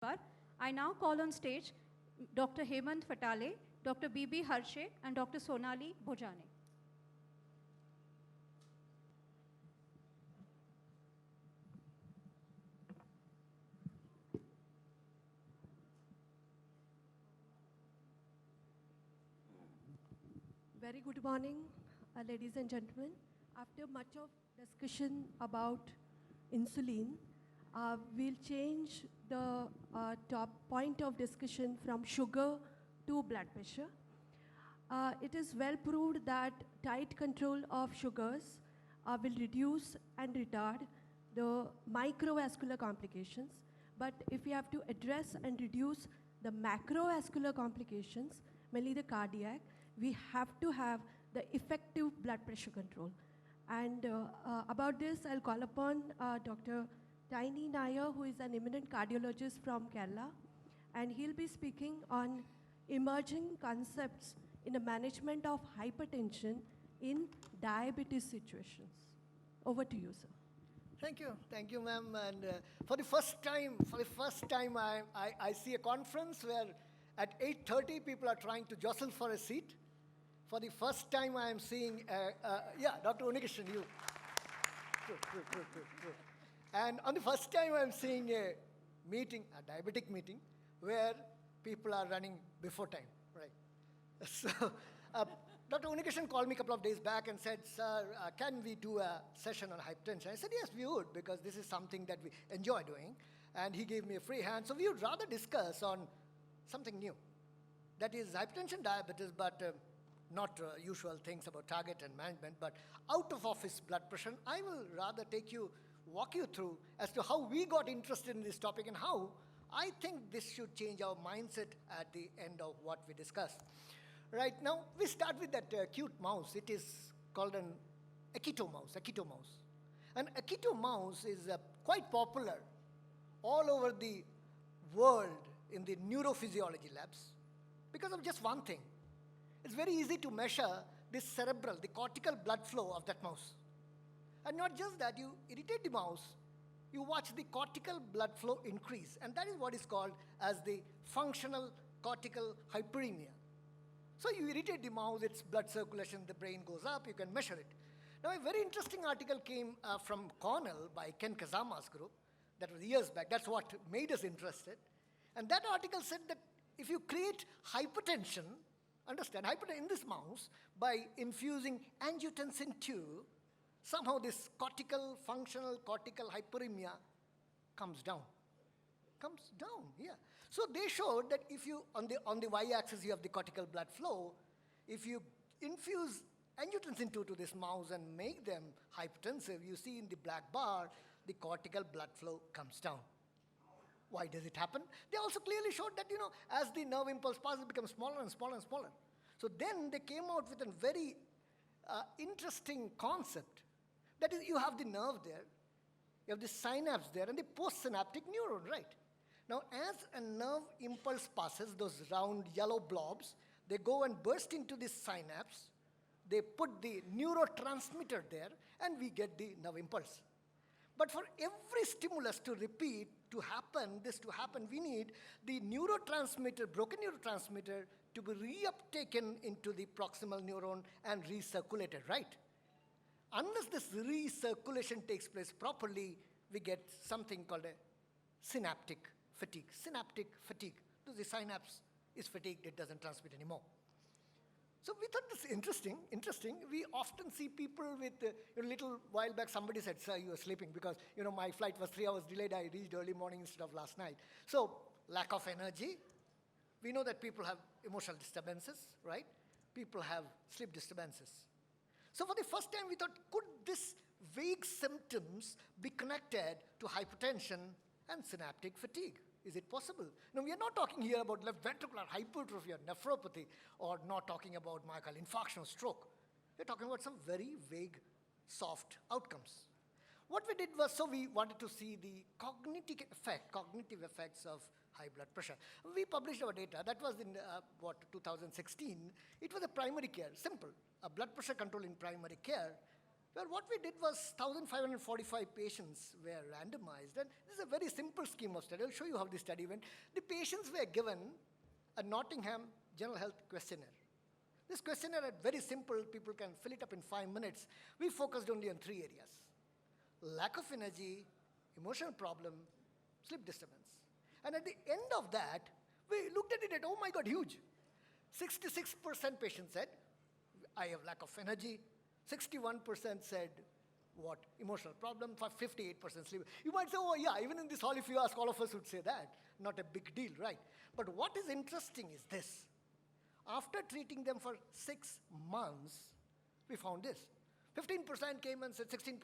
I now call on stage Dr. Hemant Fatale, Dr. B.B. Harshe, and Dr. Sonali Bhojane. Very good morning, ladies and gentlemen. After much of discussion about insulin, we'll change the top point of discussion from sugar to blood pressure. It is well proved that tight control of sugars will reduce and retard the microvascular complications. But if we have to address and reduce the macrovascular complications, mainly the cardiac, we have to have the effective blood pressure control. And about this, I'll call upon Dr. Tiny Nair, who is an eminent cardiologist from Kerala, and he'll be speaking on emerging concepts in the management of hypertension in diabetes situations. Over to you, sir. Thank you, ma'am. And for the first time, I see a conference where at 8:30 people are trying to jostle for a seat. For the first time, I am seeing, Dr. Unikishan, you. True. And on the first time, I am seeing a meeting, a diabetic meeting, where people are running before time, right? So, Dr. Unikishan called me a couple of days back and said, sir, can we do a session on hypertension? I said, yes, we would, because this is something that we enjoy doing. And he gave me a free hand. So we would rather discuss on something new. That is hypertension, diabetes, but not usual things about target and management, but out of office blood pressure. I will rather walk you through as to how we got interested in this topic and how I think this should change our mindset at the end of what we discussed. Right now, we start with that cute mouse. It is called an Akito mouse. An Akito mouse is quite popular all over the world in the neurophysiology labs because of just one thing. It's very easy to measure the cortical blood flow of that mouse. And not just that, you irritate the mouse, you watch the cortical blood flow increase. And that is what is called as the functional cortical hyperemia. So you irritate the mouse, its blood circulation, the brain goes up, you can measure it. Now, a very interesting article came from Cornell by Ken Kazama's group. That was years back. That's what made us interested. And that article said that if you create hypertension, understand, hypertension in this mouse, by infusing angiotensin II, somehow this functional cortical hyperemia comes down. Yeah. So they showed that if you, on the y-axis, you have the cortical blood flow. If you infuse angiotensin II to this mouse and make them hypertensive, you see in the black bar, the cortical blood flow comes down. Why does it happen? They also clearly showed that, as the nerve impulse passes, it becomes smaller and smaller and smaller. So then they came out with a very interesting concept. That is, you have the nerve there, you have the synapse there, and the postsynaptic neuron, right? Now, as a nerve impulse passes, those round yellow blobs, they go and burst into this synapse, they put the neurotransmitter there, and we get the nerve impulse. But for every stimulus to repeat, this to happen, we need the broken neurotransmitter, to be reuptaken into the proximal neuron and recirculated, right? Unless this recirculation takes place properly, we get something called a synaptic fatigue. The synapse is fatigued, it doesn't transmit anymore. So we thought this interesting. We often see people with, a little while back, somebody said, sir, you were sleeping because, my flight was 3 hours delayed. I reached early morning instead of last night. So lack of energy. We know that people have emotional disturbances, right? People have sleep disturbances. So for the first time, we thought, could this vague symptoms be connected to hypertension and synaptic fatigue? Is it possible? Now, we are not talking here about left ventricular hypertrophy or nephropathy, or not talking about myocardial infarction or stroke. We're talking about some very vague, soft outcomes. What we did was, we wanted to see the cognitive effects of high blood pressure. We published our data. That was in, 2016. It was a primary care, simple. A blood pressure control in primary care Well, what we did was 1,545 patients were randomized, and this is a very simple scheme of study. I'll show you how the study went. The patients were given a Nottingham General Health questionnaire. This questionnaire is very simple. People can fill it up in 5 minutes. We focused only on 3 areas: lack of energy, emotional problem, sleep disturbance. And at the end of that, we looked at it and, oh my God, huge. 66% patients said, I have lack of energy. 61% said, what? Emotional problem. 58% sleep. You might say, oh yeah, even in this hall, if you ask, all of us would say that. Not a big deal, right? But what is interesting is this. After treating them for 6 months, we found this. 15% came and said 16%.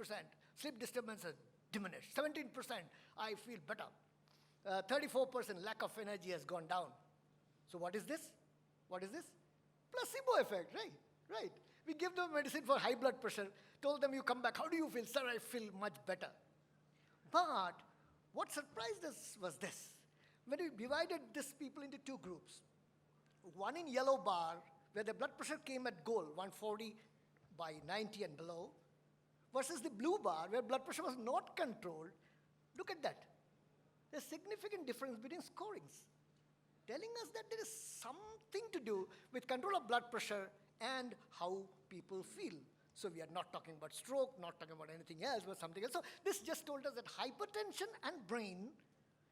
Sleep disturbances diminished. 17%, I feel better. 34% lack of energy has gone down. So what is this? What is this? Placebo effect, right? Right. We give them medicine for high blood pressure, told them you come back, how do you feel? Sir, I feel much better. But what surprised us was this. When we divided these people into 2 groups, one in yellow bar, where the blood pressure came at goal, 140/90 and below, versus the blue bar, where blood pressure was not controlled. Look at that. There's significant difference between scorings, telling us that there is something to do with control of blood pressure and how people feel. So we are not talking about stroke, not talking about anything else, but something else. So this just told us that hypertension and brain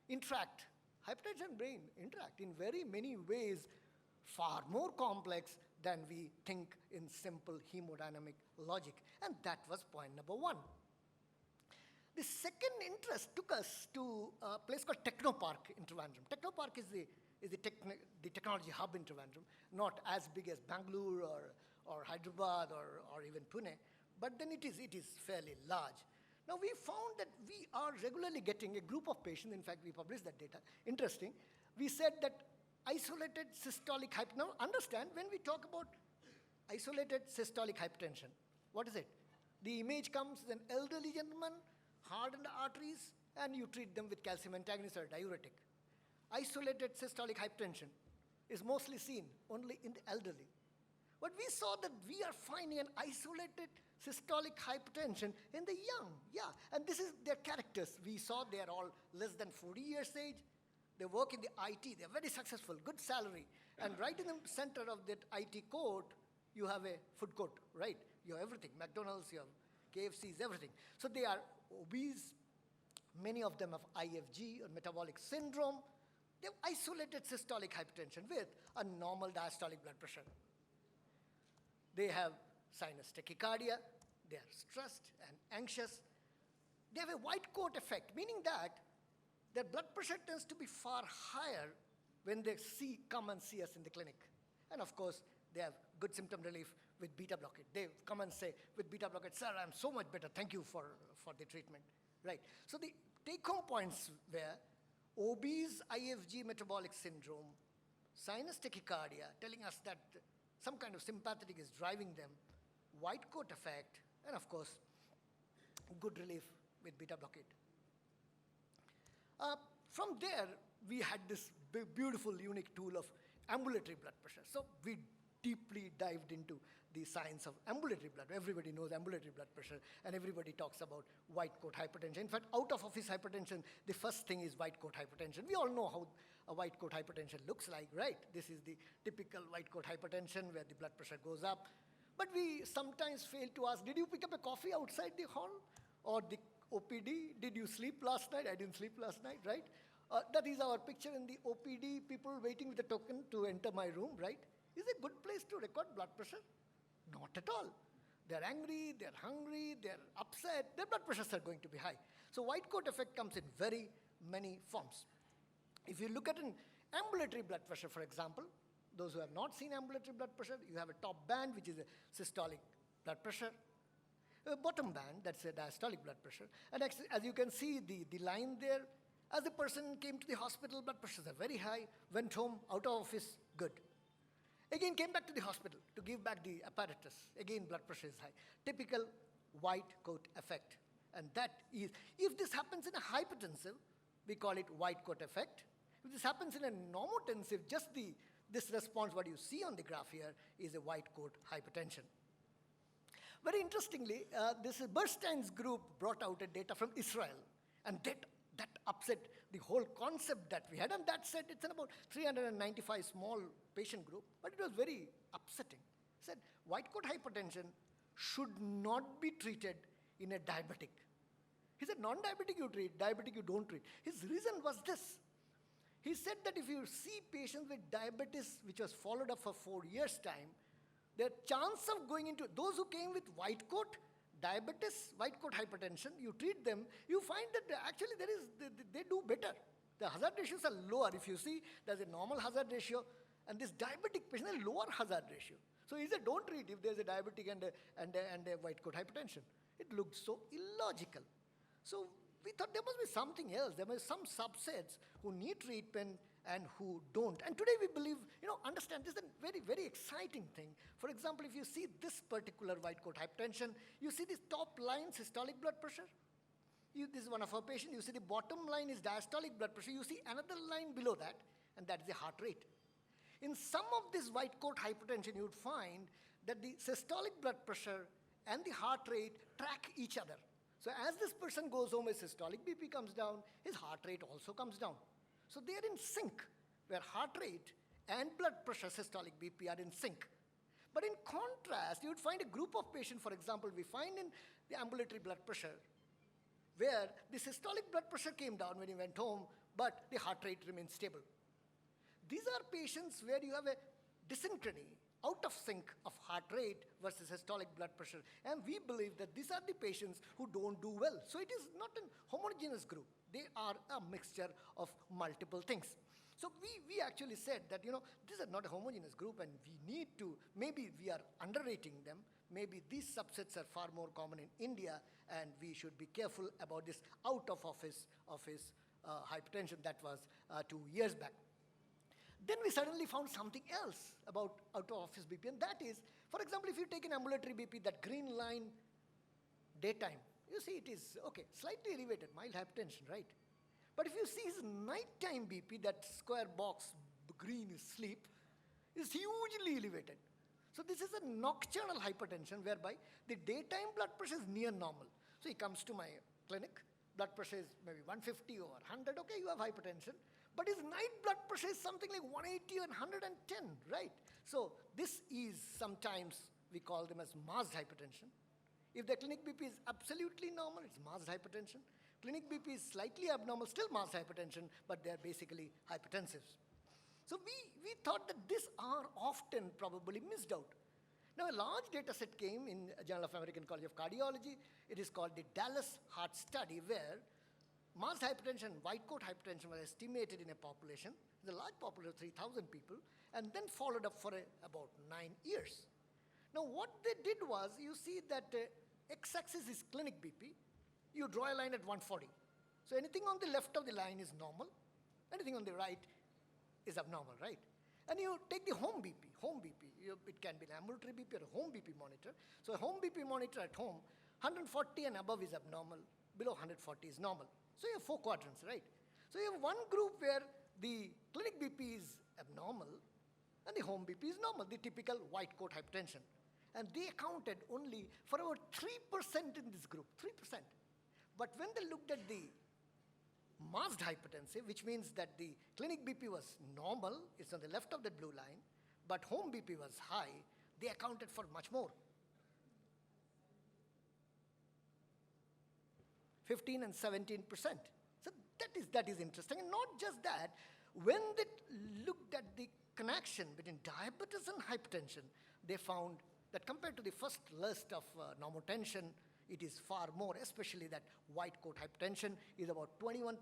interact. Hypertension and brain interact in very many ways, far more complex than we think in simple hemodynamic logic. And that was point number 1. The second interest took us to a place called Technopark in Trivandrum. Technopark is the technology hub in Trivandrum, not as big as Bangalore or Hyderabad or even Pune, but then it is fairly large. Now we found that we are regularly getting a group of patients, in fact we published that data, interesting. We said that isolated systolic hypertension, now understand when we talk about isolated systolic hypertension, what is it? The image comes as an elderly gentleman, hardened arteries, and you treat them with calcium antagonist or diuretic. Isolated systolic hypertension is mostly seen only in the elderly. But we saw that we are finding an isolated systolic hypertension in the young, and this is their characters. We saw they are all less than 40 years age. They work in the IT, they're very successful, good salary. And right in the center of that IT court, you have a food court, right? You have everything, McDonald's, you have KFCs, everything. So they are obese. Many of them have IFG or metabolic syndrome. They have isolated systolic hypertension with a normal diastolic blood pressure. They have sinus tachycardia. They are stressed and anxious. They have a white coat effect, meaning that their blood pressure tends to be far higher when they come and see us in the clinic. And of course, they have good symptom relief with beta blockade. They come and say, with beta blockade, sir, I'm so much better. Thank you for the treatment. Right. So the take-home points were obese IFG metabolic syndrome, sinus tachycardia, telling us that some kind of sympathetic is driving them, white coat effect, and of course, good relief with beta blockade. From there, we had this beautiful, unique tool of ambulatory blood pressure. So we deeply dived into the science of ambulatory blood. Everybody knows ambulatory blood pressure, and everybody talks about white coat hypertension. In fact, out of office hypertension, the first thing is white coat hypertension. We all know how a white coat hypertension looks like, right? This is the typical white coat hypertension where the blood pressure goes up. But we sometimes fail to ask, did you pick up a coffee outside the hall? Or the OPD, did you sleep last night? I didn't sleep last night, right? That is our picture in the OPD, people waiting with a token to enter my room, right? Is it a good place to record blood pressure? Not at all. They're angry, they're hungry, they're upset, their blood pressures are going to be high. So white coat effect comes in very many forms. If you look at an ambulatory blood pressure, for example, those who have not seen ambulatory blood pressure, you have a top band, which is a systolic blood pressure, a bottom band, that's a diastolic blood pressure. And as you can see, the line there, as the person came to the hospital, blood pressures are very high, went home, out of office, good. Again, came back to the hospital to give back the apparatus. Again, blood pressure is high. Typical white coat effect. And that is, if this happens in a hypertensive, we call it white coat effect. If this happens in a normotensive, just this response, what you see on the graph here, is a white coat hypertension. Very interestingly, this Bernstein's group brought out a data from Israel, and that upset the whole concept that we had. And that said, it's an about 395 small patient group, but it was very upsetting. Said white coat hypertension should not be treated in a diabetic. He said non-diabetic you treat, diabetic you don't treat. His reason was this. He said that if you see patients with diabetes which was followed up for 4 years' time, the chance of going into those who came with white coat diabetes, white coat hypertension, you treat them, you find that actually they do better. The hazard ratios are lower. If you see, there's a normal hazard ratio, and this diabetic patient has a lower hazard ratio. So he said, don't treat if there's a diabetic and a white coat hypertension. It looked so illogical. So we thought there must be something else. There must be some subsets who need treatment and who don't. And today we believe, understand, this is a very, very exciting thing. For example, if you see this particular white coat hypertension, you see this top line, systolic blood pressure. This is one of our patients. You see the bottom line is diastolic blood pressure. You see another line below that, and that is the heart rate. In some of this white coat hypertension, you would find that the systolic blood pressure and the heart rate track each other. So as this person goes home, his systolic BP comes down, his heart rate also comes down. So they are in sync, where heart rate and blood pressure, systolic BP, are in sync. But in contrast, you would find a group of patients, for example, we find in the ambulatory blood pressure, where the systolic blood pressure came down when he went home, but the heart rate remains stable. These are patients where you have a dysynchrony, out of sync of heart rate versus systolic blood pressure. And we believe that these are the patients who don't do well. So it is not a homogeneous group. They are a mixture of multiple things. So we actually said that, this is not a homogeneous group, and we need to, maybe we are underrating them. Maybe these subsets are far more common in India, and we should be careful about this out-of-office hypertension that was 2 years back. Then we suddenly found something else about out-of-office BP, and that is, for example, if you take an ambulatory BP, that green line, daytime, you see it is, okay, slightly elevated, mild hypertension, right? But if you see his nighttime BP, that square box, green is sleep, is hugely elevated. So this is a nocturnal hypertension whereby the daytime blood pressure is near normal. So he comes to my clinic, blood pressure is maybe 150 or 100, okay, you have hypertension. But his night blood pressure is something like 180 or 110, right? So this is sometimes, we call them as masked hypertension. If the clinic BP is absolutely normal, it's masked hypertension. Clinic BP is slightly abnormal, still masked hypertension, but they're basically hypertensives. So we thought that these are often probably missed out. Now a large data set came in Journal of American College of Cardiology. It is called the Dallas Heart Study, where masked hypertension, white coat hypertension was estimated in a population, the large population of 3,000 people, and then followed up for about 9 years. Now what they did was, you see that x-axis is clinic BP, you draw a line at 140. So anything on the left of the line is normal, anything on the right is abnormal, right? And you take the home BP, it can be an ambulatory BP or a home BP monitor. So a home BP monitor at home, 140 and above is abnormal, below 140 is normal. So you have 4 quadrants, right? So you have one group where the clinic BP is abnormal and the home BP is normal, the typical white coat hypertension. And they accounted only for about 3% in this group, 3%. But when they looked at the masked hypertensive, which means that the clinic BP was normal, it's on the left of the blue line, but home BP was high, they accounted for much more. 15 and 17%. So that is interesting. And not just that, when they looked at the connection between diabetes and hypertension, they found that compared to the first list of normotension, it is far more, especially that white coat hypertension is about 21%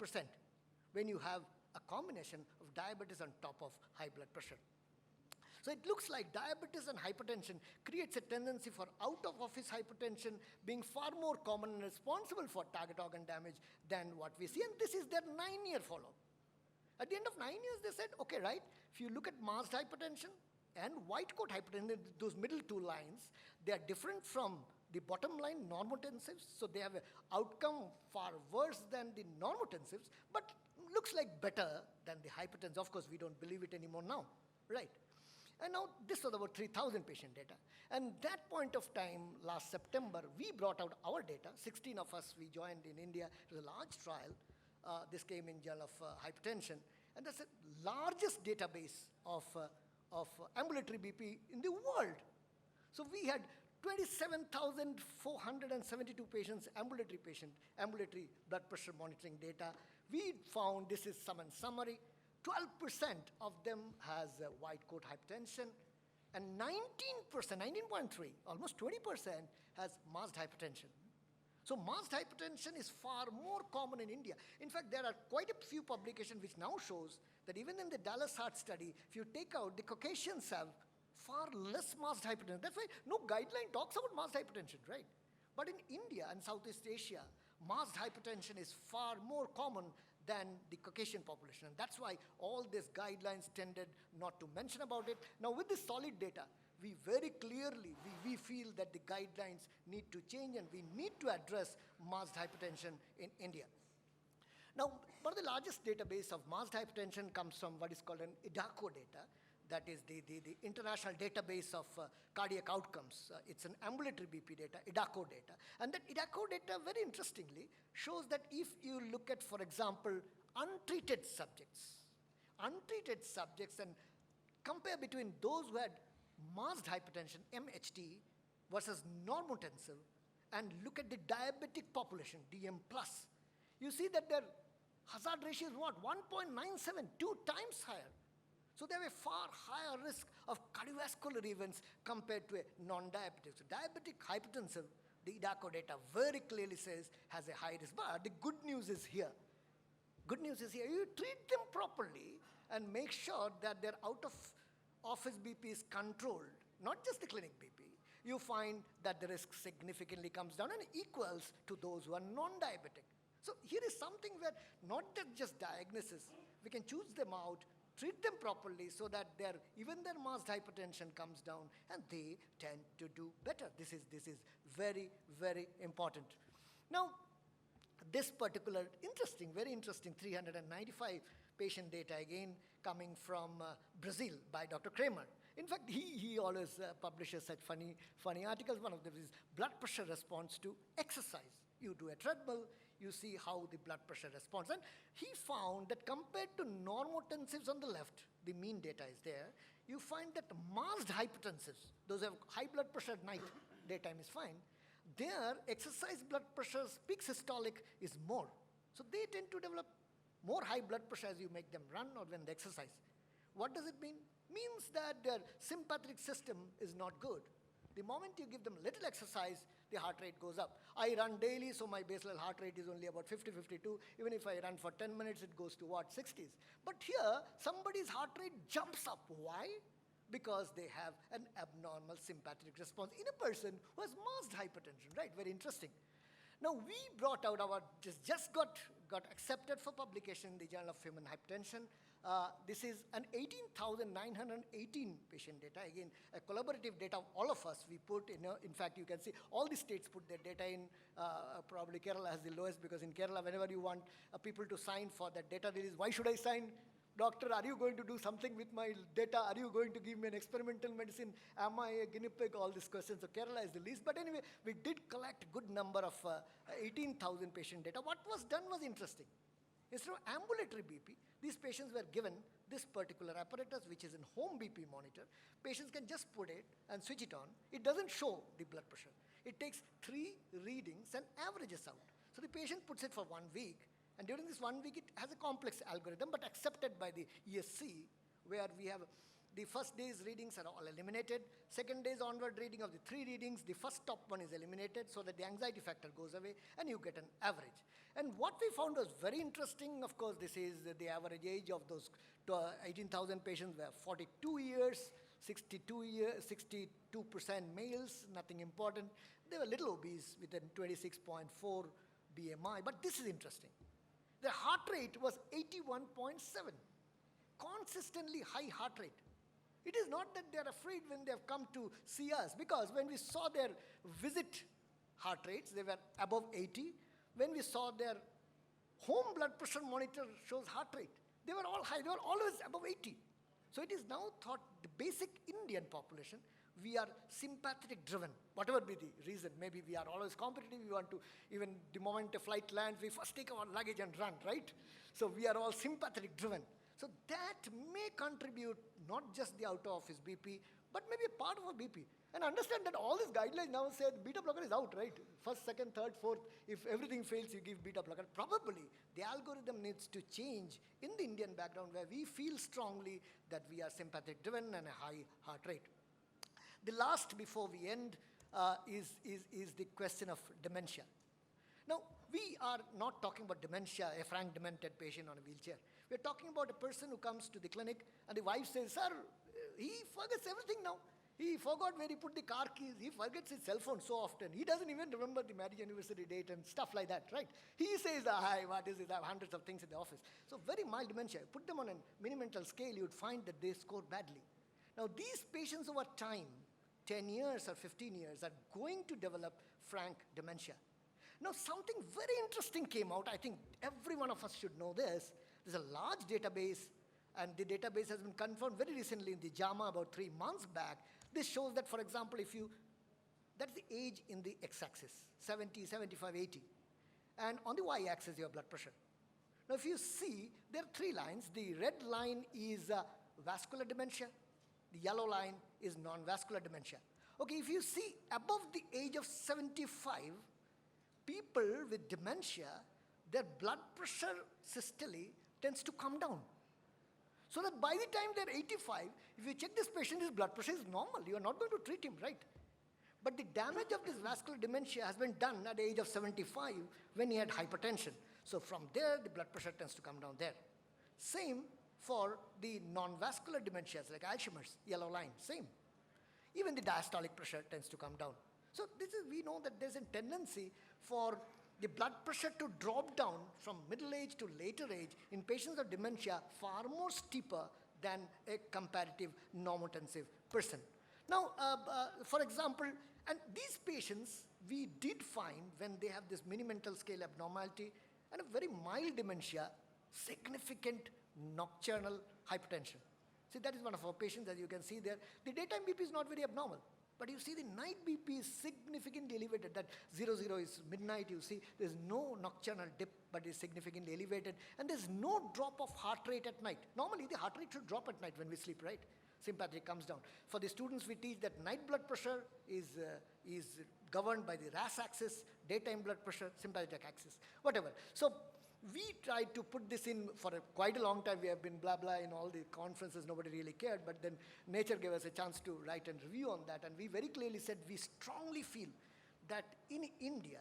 when you have a combination of diabetes on top of high blood pressure. So it looks like diabetes and hypertension creates a tendency for out-of-office hypertension being far more common and responsible for target organ damage than what we see. And this is their 9-year follow-up. At the end of 9 years, they said, okay, right, if you look at masked hypertension and white coat hypertension, those middle 2 lines, they are different from the bottom line, normotensives. So they have an outcome far worse than the normotensives, but looks like better than the hypertensive. Of course, we don't believe it anymore now, right? And now this was about 3,000 patient data. And that point of time, last September, we brought out our data. 16 of us, we joined in India. It was a large trial. This came in Journal of Hypertension. And that's the largest database of ambulatory BP in the world. So we had 27,472 patients, ambulatory blood pressure monitoring data. We found, this is some summary, 12% of them has white coat hypertension, and 19%, 19.3, almost 20% has masked hypertension. So masked hypertension is far more common in India. In fact, there are quite a few publications which now shows that even in the Dallas Heart Study, if you take out, the Caucasians have far less masked hypertension. That's why no guideline talks about masked hypertension, right? But in India and Southeast Asia, masked hypertension is far more common than the Caucasian population. And that's why all these guidelines tended not to mention about it. Now with this solid data, we very clearly, we feel that the guidelines need to change and we need to address masked hypertension in India. Now, one of the largest database of masked hypertension comes from what is called an IDACO data. That is the international database of cardiac outcomes. It's an ambulatory BP data, IDACO data. And that IDACO data, very interestingly, shows that if you look at, for example, untreated subjects and compare between those who had masked hypertension, MHD, versus normotensive, and look at the diabetic population, DM+, you see that their hazard ratio is what? 1.97, 2 times higher. So they have a far higher risk of cardiovascular events compared to a non-diabetic. So diabetic hypertensive, the IDACO data very clearly says has a high risk. But the good news is here. Good news is here. You treat them properly and make sure that their out-of-office BP is controlled, not just the clinic BP. You find that the risk significantly comes down and equals to those who are non-diabetic. So here is something where not just diagnosis, we can choose them out, treat them properly so that even their masked hypertension comes down and they tend to do better. This is very, very important. Now, this particular very interesting 395 patient data again coming from Brazil by Dr. Kramer. In fact, he always publishes such funny articles. One of them is blood pressure response to exercise. You do a treadmill, you see how the blood pressure responds. And he found that compared to normotensives on the left, the mean data is there, you find that masked hypertensives, those who have high blood pressure at night, daytime is fine, their exercise blood pressure peak systolic is more. So they tend to develop more high blood pressure as you make them run or when they exercise. What does it mean? Means that their sympathetic system is not good. The moment you give them little exercise, the heart rate goes up. I run daily, so my basal heart rate is only about 50, 52. Even if I run for 10 minutes, it goes to what, 60s. But here, somebody's heart rate jumps up. Why? Because they have an abnormal sympathetic response in a person who has masked hypertension, right? Very interesting. Now, we brought out just got accepted for publication in the Journal of Human Hypertension. This is an 18,918 patient data. Again, a collaborative data of all of us. We put in fact, you can see all the states put their data in. Probably Kerala has the lowest because in Kerala, whenever you want people to sign for that data release, why should I sign? Doctor, are you going to do something with my data? Are you going to give me an experimental medicine? Am I a guinea pig? All these questions. So Kerala is the least. But anyway, we did collect a good number of 18,000 patient data. What was done was interesting. Instead of ambulatory BP, these patients were given this particular apparatus, which is a home BP monitor. Patients can just put it and switch it on. It doesn't show the blood pressure. It takes 3 readings and averages out. So the patient puts it for 1 week. And during this 1 week, it has a complex algorithm, but accepted by the ESC, where we have the first day's readings are all eliminated. Second day's onward reading of the 3 readings, the first top one is eliminated so that the anxiety factor goes away and you get an average. And what we found was very interesting. Of course, this is the average age of those 18,000 patients were 42 years, 62% males, nothing important. They were a little obese with a 26.4 BMI, but this is interesting. Their heart rate was 81.7, consistently high heart rate. It is not that they're afraid when they have come to see us, because when we saw their visit heart rates, they were above 80. When we saw their home blood pressure monitor shows heart rate, they were all high, they were always above 80. So it is now thought the basic Indian population, we are sympathetic driven, whatever be the reason. Maybe we are always competitive, we want to, even the moment a flight lands, we first take our luggage and run, right? So we are all sympathetic driven. So that may contribute not just the out-of-office BP, but maybe a part of a BP. And understand that all these guidelines now say the beta blocker is out, right? First, second, third, fourth, if everything fails, you give beta blocker. Probably the algorithm needs to change in the Indian background where we feel strongly that we are sympathetic driven and a high heart rate. The last before we end is the question of dementia. Now, we are not talking about dementia, a frank demented patient on a wheelchair. We're talking about a person who comes to the clinic and the wife says, sir, he forgets everything now. He forgot where he put the car keys. He forgets his cell phone so often. He doesn't even remember the marriage anniversary date and stuff like that, right? He says, hi, what is this? I have hundreds of things in the office. So very mild dementia. Put them on a mini-mental scale, you would find that they score badly. Now, these patients over time, 10 years or 15 years, are going to develop frank dementia. Now, something very interesting came out. I think every one of us should know this. There's a large database, and the database has been confirmed very recently in the JAMA about 3 months back. This shows that, for example, that's the age in the x-axis, 70, 75, 80. And on the y-axis, your blood pressure. Now, if you see, there are 3 lines. The red line is vascular dementia. The yellow line is non-vascular dementia. Okay, if you see above the age of 75, people with dementia, their blood pressure systole tends to come down. So that by the time they're 85, if you check this patient, his blood pressure is normal. You are not going to treat him, right? But the damage of this vascular dementia has been done at the age of 75 when he had hypertension. So from there, the blood pressure tends to come down there. Same for the non-vascular dementias like Alzheimer's, yellow line, same. Even the diastolic pressure tends to come down. So we know that there's a tendency for the blood pressure to drop down from middle age to later age in patients of dementia far more steeper than a comparative normotensive person. Now, for example, and these patients, we did find when they have this mini-mental scale abnormality and a very mild dementia, significant nocturnal hypertension. See, that is one of our patients, as you can see there. The daytime BP is not very abnormal. But you see the night BP is significantly elevated. That 00 is midnight, you see. There's no nocturnal dip, but it's significantly elevated. And there's no drop of heart rate at night. Normally, the heart rate should drop at night when we sleep, right? Sympathetic comes down. For the students, we teach that night blood pressure is governed by the RAS axis, daytime blood pressure, sympathetic axis, whatever. So we tried to put this in for quite a long time. We have been blah, blah in all the conferences. Nobody really cared. But then Nature gave us a chance to write and review on that. And we very clearly said we strongly feel that in India,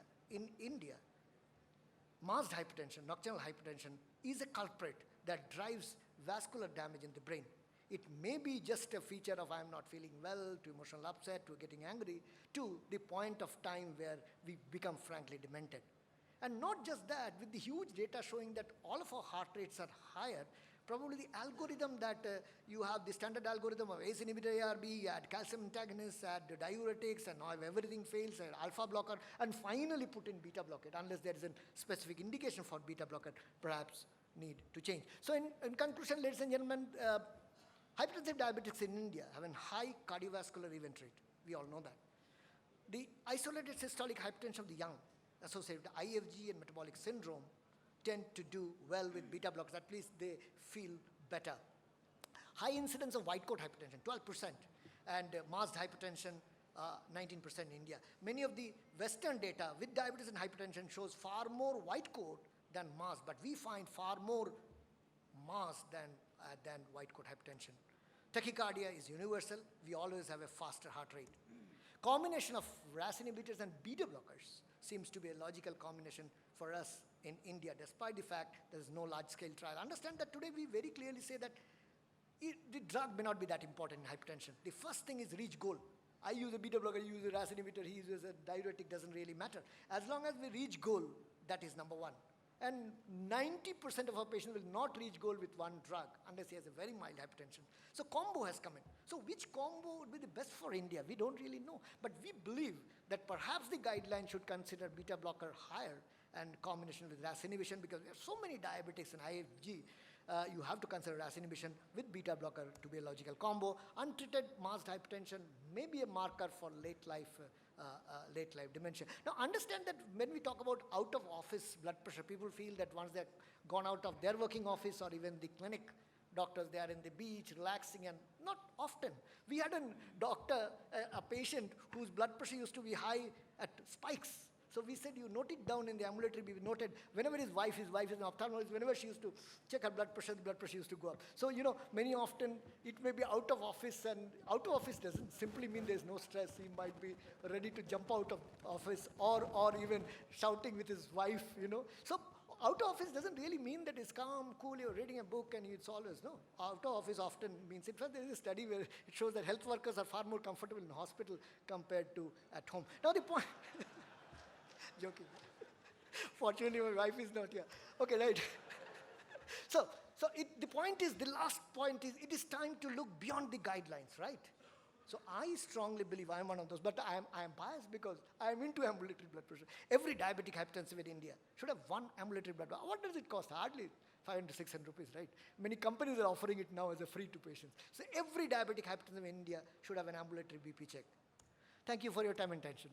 masked hypertension, nocturnal hypertension, is a culprit that drives vascular damage in the brain. It may be just a feature of I'm not feeling well, to emotional upset, to getting angry, to the point of time where we become frankly demented. And not just that, with the huge data showing that all of our heart rates are higher, probably the algorithm that you have, the standard algorithm of ACE inhibitor ARB, you add calcium antagonists, add diuretics, and now if everything fails, add alpha blocker, and finally put in beta blockade, unless there is a specific indication for beta blockade, perhaps need to change. So in conclusion, ladies and gentlemen, hypertensive diabetics in India have a high cardiovascular event rate. We all know that. The isolated systolic hypertension of the young, associated with IFG and metabolic syndrome, tend to do well with beta blockers. At least they feel better. High incidence of white coat hypertension, 12%, and masked hypertension, 19% in India. Many of the Western data with diabetes and hypertension shows far more white coat than masked, but we find far more masked than white coat hypertension. Tachycardia is universal. We always have a faster heart rate. Combination of RAS inhibitors and beta blockers seems to be a logical combination for us in India, despite the fact there is no large-scale trial. Understand that today we very clearly say that the drug may not be that important in hypertension. The first thing is reach goal. I use a beta blocker, you use a RAS inhibitor, he uses a diuretic, doesn't really matter. As long as we reach goal, that is number one. And 90% of our patients will not reach goal with one drug unless he has a very mild hypertension. So combo has come in. So which combo would be the best for India? We don't really know. But we believe that perhaps the guideline should consider beta blocker higher and combination with RAS inhibition, because we have so many diabetics and IFG you have to consider RAS inhibition with beta blocker to be a logical combo. Untreated masked hypertension may be a marker for late life dementia. Now understand that when we talk about out of office blood pressure, people feel that once they're gone out of their working office or even the clinic, doctors, they are in the beach relaxing, and not often. We had a doctor, a patient whose blood pressure used to be high at spikes. So we said, you note it down in the ambulatory. We noted whenever his wife is an ophthalmologist, whenever she used to check her blood pressure, the blood pressure used to go up. So, many often it may be out of office, and out of office doesn't simply mean there's no stress. He might be ready to jump out of office or even shouting with his wife, So out of office doesn't really mean that it's calm, cool, you're reading a book and it's always, no. Out of office often means, in fact, there is a study where it shows that health workers are far more comfortable in hospital compared to at home. Now the point, joking. Fortunately, my wife is not here. Okay, right. So the point is, the last point is, it is time to look beyond the guidelines, right? So I strongly believe, I am one of those, but I am biased because I am into ambulatory blood pressure. Every diabetic hypertensive in India should have one ambulatory blood pressure. What does it cost? Hardly 500, 600 rupees, right? Many companies are offering it now as a free to patients. So every diabetic hypertensive in India should have an ambulatory BP check. Thank you for your time and attention.